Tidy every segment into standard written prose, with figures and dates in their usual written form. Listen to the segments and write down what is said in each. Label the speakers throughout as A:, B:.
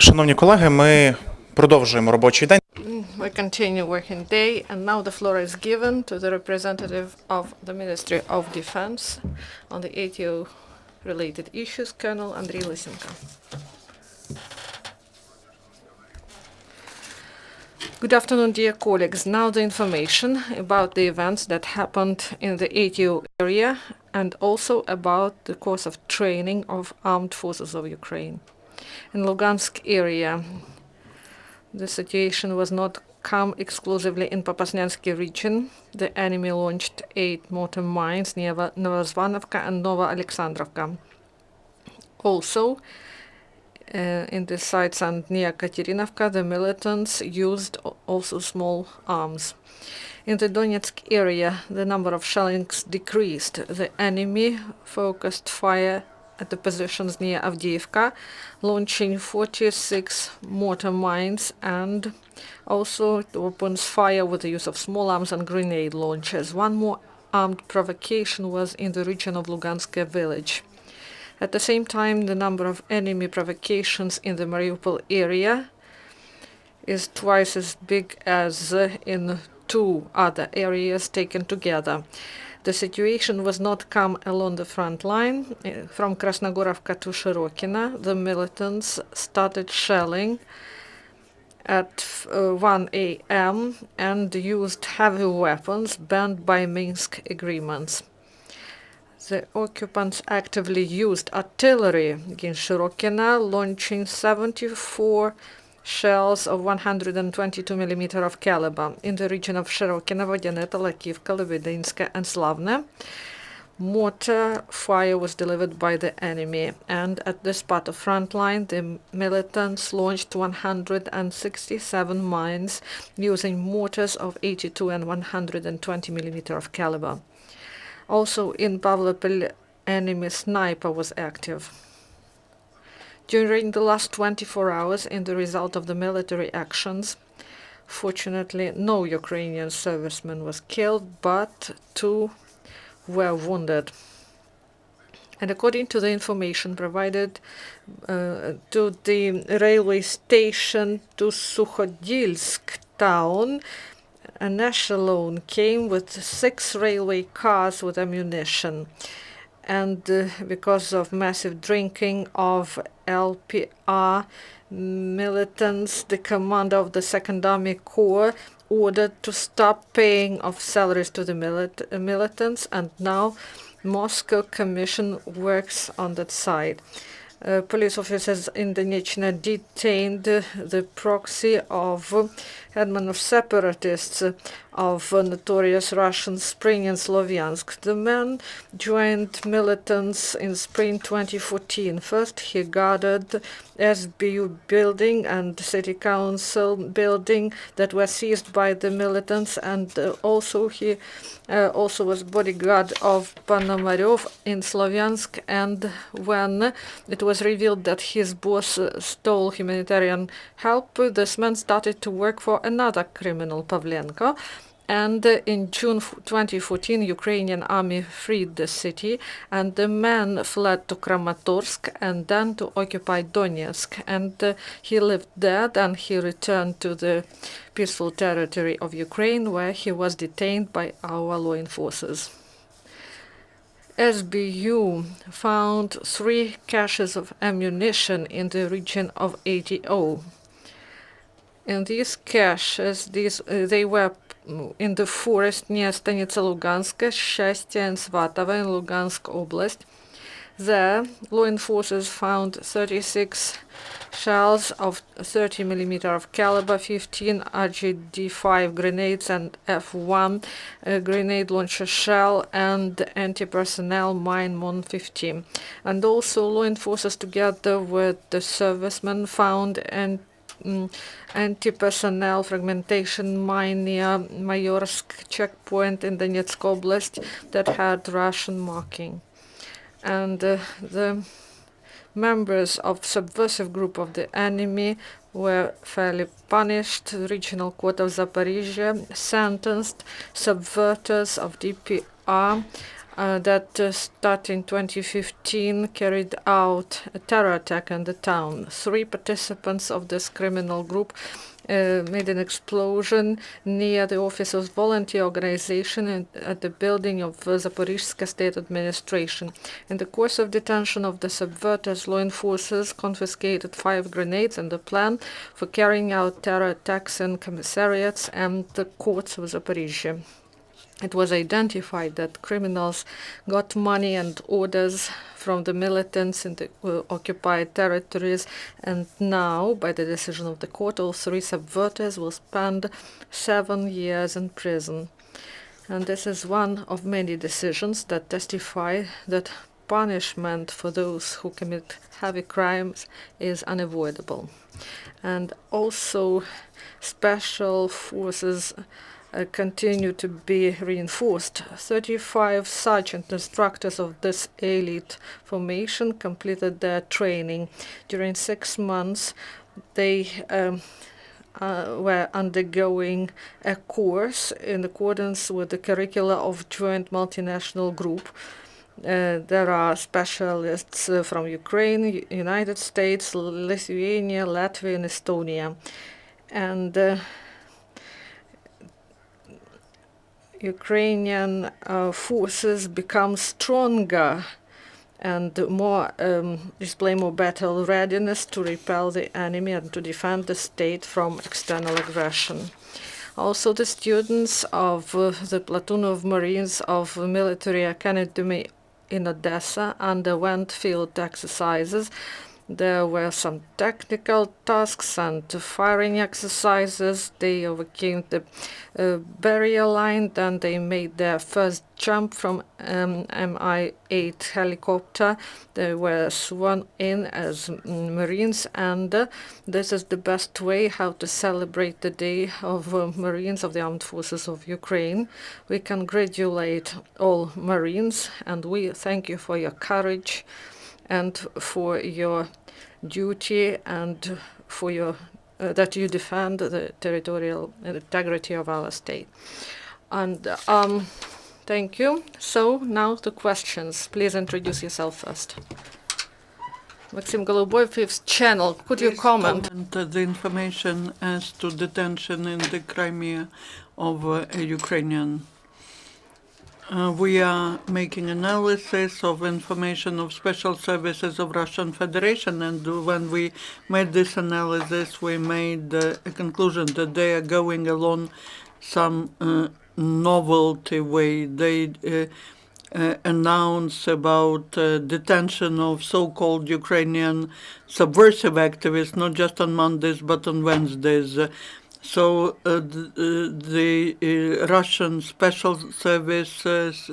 A: Шановні колеги, ми продовжуємо робочий день.
B: We continue working day, and now the floor is given to the representative of the Ministry of Defense on the ATO-related issues, Colonel Andriy Lysenko. Good afternoon, dear colleagues. Now the information about the events that happened in the ATO area and also about the course of training of armed forces of Ukraine. In Lugansk area, the situation was not come exclusively in Popasnyansky region. The enemy launched 8 mortar mines near Novozvanovka and Nova Alexandrovka. Also, in the sites and near Katerinovka, the militants used also small arms. In the Donetsk area, the number of shellings decreased. The enemy focused fire at the positions near Avdiivka, launching 46 mortar mines, and also it opens fire with the use of small arms and grenade launchers. One more armed provocation was in the region of Lugansk village. At the same time, the number of enemy provocations in the Mariupol area is twice as big as in 2 other areas taken together. The situation was not calm along the front line. From Krasnogorovka to Shirokina, the militants started shelling at 1 a.m. and used heavy weapons banned by Minsk agreements. The occupants actively used artillery against Shirokina, launching 74 shells of 122 mm of caliber in the region of Shirokina, Vodyaneta, Lakivka, Lebedinska, and Slavne. Mortar fire was delivered by the enemy, and at this part of front line, the militants launched 167 mines using mortars of 82 and 120 mm of caliber. Also in Pavlopil, enemy sniper was active. During the last 24 hours, in the result of the military actions, fortunately no Ukrainian serviceman was killed, but 2 were wounded. And according to the information provided to the railway station to Sukhodilsk town, an echelon came with 6 railway cars with ammunition. And because of massive drinking of LPR militants, the commander of the Second Army Corps ordered to stop paying of salaries to the militants, and now Moscow Commission works on that side. Police officers in Donetsk detained the proxy of headman of separatists of notorious Russian Spring in Slovyansk. The man joined militants in spring 2014. First, he guarded SBU building and city council building that were seized by the militants, and also he also was bodyguard of Panomaryov in Slovyansk. And when it was revealed that his boss stole humanitarian help, this man started to work for another criminal, Pavlenko. And in June 2014, Ukrainian army freed the city, and the man fled to Kramatorsk and then to occupy Donetsk. And he lived there, then he returned to the peaceful territory of Ukraine, where he was detained by our law enforcers. SBU found 3 caches of ammunition in the region of ATO. In these caches, they were in the forest near Stanitsa Luganska, Shastya and Svatova in Lugansk Oblast. There, law enforcers found 36 shells of 30 mm of caliber, 15 RGD-5 grenades and F1 grenade launcher shell, and anti-personnel mine MON-50. And also law enforcers together with the servicemen found anti-personnel fragmentation mine near Mayorsk checkpoint in Donetsk Oblast that had Russian marking. And the members of subversive group of the enemy were fairly punished. The regional court of Zaporizhia sentenced subverters of DPR that starting 2015 carried out a terror attack in the town. 3 participants of this criminal group made an explosion near the office of volunteer organization and at the building of Zaporizhzhia state administration. In the course of detention of the subverters, law enforcers confiscated 5 grenades and a plan for carrying out terror attacks in commissariats and the courts of Zaporizhzhia. It was identified that criminals got money and orders from the militants in the occupied territories, and now, by the decision of the court, all 3 subverters will spend 7 years in prison. And this is one of many decisions that testify that punishment for those who commit heavy crimes is unavoidable. And also, special forces continue to be reinforced. 35 sergeant instructors of this elite formation completed their training. During 6 months, they were undergoing a course in accordance with the curricula of joint multinational group. There are specialists from Ukraine, United States, Lithuania, Latvia, and Estonia. And Ukrainian forces become stronger and display more battle readiness to repel the enemy and to defend the state from external aggression. Also, the students of the platoon of Marines of Military Academy in Odessa underwent field exercises. There were some technical tasks and firing exercises. They overcame the barrier line, then they made their first jump from Mi-8 helicopter. They were sworn in as Marines, and this is the best way how to celebrate the Day of Marines of the Armed Forces of Ukraine. We congratulate all Marines, and we thank you for your courage and for your duty and for your that you defend the territorial integrity of our state. And thank you. So now the questions. Please introduce yourself first. Maxim Goluboy, Fifth Channel. Could you comment?
C: The information as to detention in the Crimea of a Ukrainian. We are making analysis of information of special services of Russian Federation, and when we made this analysis, we made a conclusion that they are going along some novelty way. They announce about detention of so-called Ukrainian subversive activists, not just on Mondays, but on Wednesdays. So the Russian special services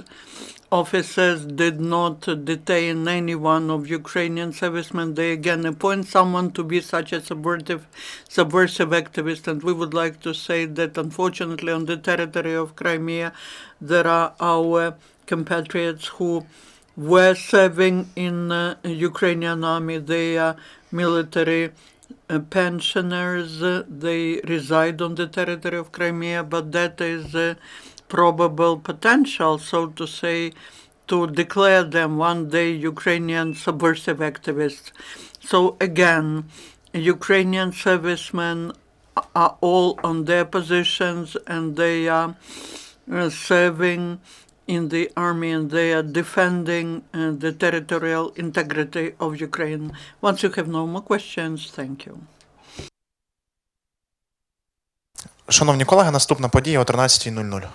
C: officers did not detain any one of Ukrainian servicemen. They again appoint someone to be such a subversive activist. And we would like to say that unfortunately on the territory of Crimea, there are our compatriots who were serving in Ukrainian army. They are military pensioners. They reside on the territory of Crimea, but that is a probable potential, so to say, to declare them one day Ukrainian subversive activists. So again, Ukrainian servicemen are all on their positions, and they are serving in the army, and they are defending the territorial integrity of Ukraine. Once you have no more questions, thank you.
A: Шановні колеги, наступна подія о 13:00.